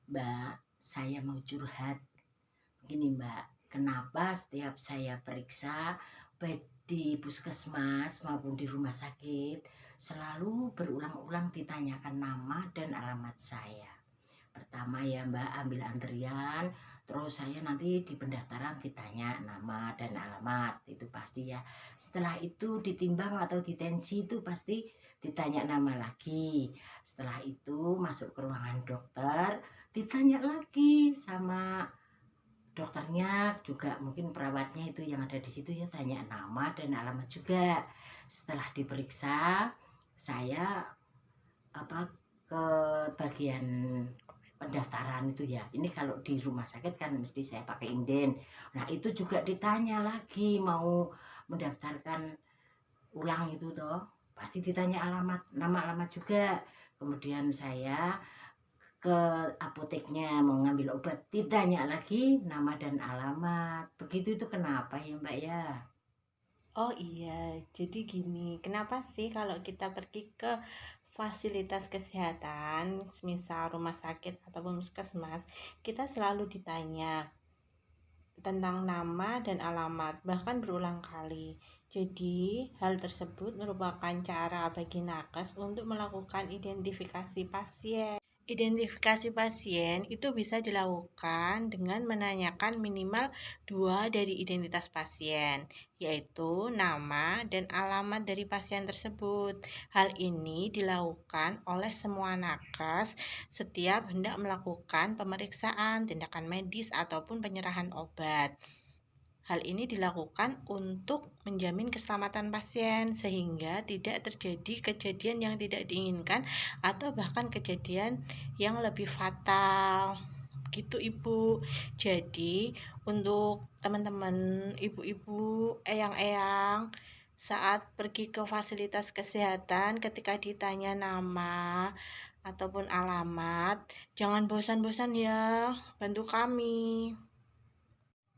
Mbak, saya mau curhat. Begini Mbak, kenapa setiap saya periksa baik di puskesmas maupun di rumah sakit selalu berulang-ulang ditanyakan nama dan alamat saya. Pertama ya Mbak, ambil antrian, terus saya nanti di pendaftaran ditanya nama dan alamat, itu pasti ya. Setelah itu ditimbang atau ditensi itu pasti ditanya nama lagi. Setelah itu masuk ke ruangan dokter, ditanya lagi sama dokternya, juga mungkin perawatnya itu yang ada di situ ya, tanya nama dan alamat juga. Setelah diperiksa, saya apa ke bagian pendaftaran itu ya. Ini kalau di rumah sakit kan mesti saya pakai inden. Nah, itu juga ditanya lagi mau mendaftarkan ulang itu toh. Pasti ditanya alamat, nama alamat juga. Kemudian saya ke apoteknya mau ngambil obat, ditanya lagi nama dan alamat. Begitu itu kenapa ya, Mbak ya? Oh iya, jadi gini, kenapa sih kalau kita pergi ke fasilitas kesehatan, misal rumah sakit ataupun puskesmas, kita selalu ditanya tentang nama dan alamat, bahkan berulang kali. Jadi, hal tersebut merupakan cara bagi nakes untuk melakukan identifikasi pasien. Identifikasi pasien itu bisa dilakukan dengan menanyakan minimal dua dari identitas pasien, yaitu nama dan alamat dari pasien tersebut. Hal ini dilakukan oleh semua nakes setiap hendak melakukan pemeriksaan, tindakan medis, ataupun penyerahan obat. Hal ini dilakukan untuk menjamin keselamatan pasien sehingga tidak terjadi kejadian yang tidak diinginkan atau bahkan kejadian yang lebih fatal. Gitu Ibu. Jadi, untuk teman-teman ibu-ibu, eyang-eyang saat pergi ke fasilitas kesehatan ketika ditanya nama ataupun alamat, jangan bosan-bosan ya, bantu kami.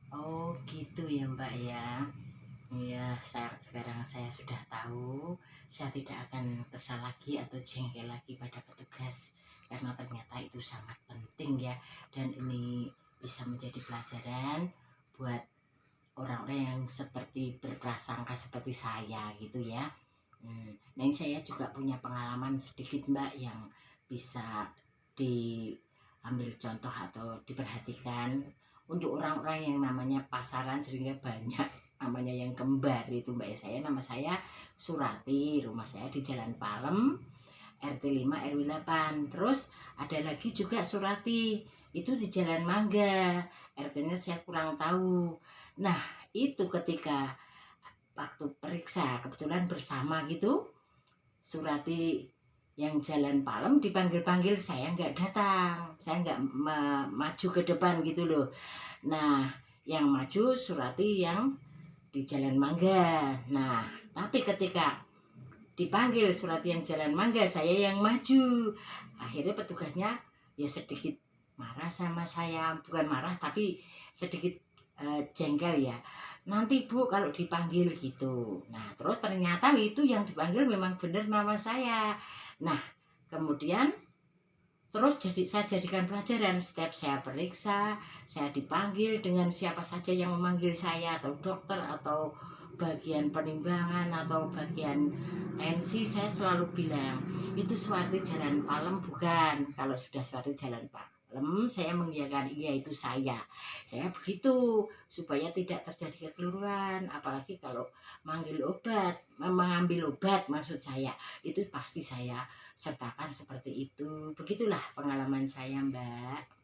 Oh, gitu ya, Mbak ya. Iya, sekarang saya sudah tahu, saya tidak akan kesal lagi atau jengkel lagi pada petugas karena ternyata itu sangat penting ya, dan ini bisa menjadi pelajaran buat orang-orang yang seperti berprasangka seperti saya gitu ya. Nah, ini saya juga punya pengalaman sedikit Mbak yang bisa diambil contoh atau diperhatikan untuk orang-orang yang namanya pasaran sehingga banyak namanya yang kembar itu Mbak ya. Nama saya Surati, rumah saya di Jalan Palem, RT 5 RW 8. Terus ada lagi juga Surati, itu di Jalan Mangga. RT-nya saya kurang tahu. Nah, itu ketika waktu periksa kebetulan bersama gitu, Surati yang Jalan Palem dipanggil-panggil, saya nggak datang, saya nggak maju ke depan gitu loh. Nah, yang maju Surati yang di Jalan Mangga. Nah, tapi ketika dipanggil Surati yang Jalan Mangga, saya yang maju. Akhirnya petugasnya ya sedikit marah sama saya, bukan marah tapi sedikit jengkel ya. Nanti Bu kalau dipanggil gitu. Nah, terus ternyata itu yang dipanggil memang benar nama saya. Nah, kemudian terus saya jadikan pelajaran setiap saya periksa, saya dipanggil dengan siapa saja yang memanggil saya, atau dokter atau bagian penimbangan atau bagian tensi, saya selalu bilang itu Suwarti Jalan Palem bukan. Kalau sudah Suwarti Jalan Palem, saya mengiyakan iya itu saya begitu supaya tidak terjadi kekeliruan, apalagi kalau mengambil obat maksud saya, itu pasti saya sertakan seperti itu. Begitulah pengalaman saya, Mbak.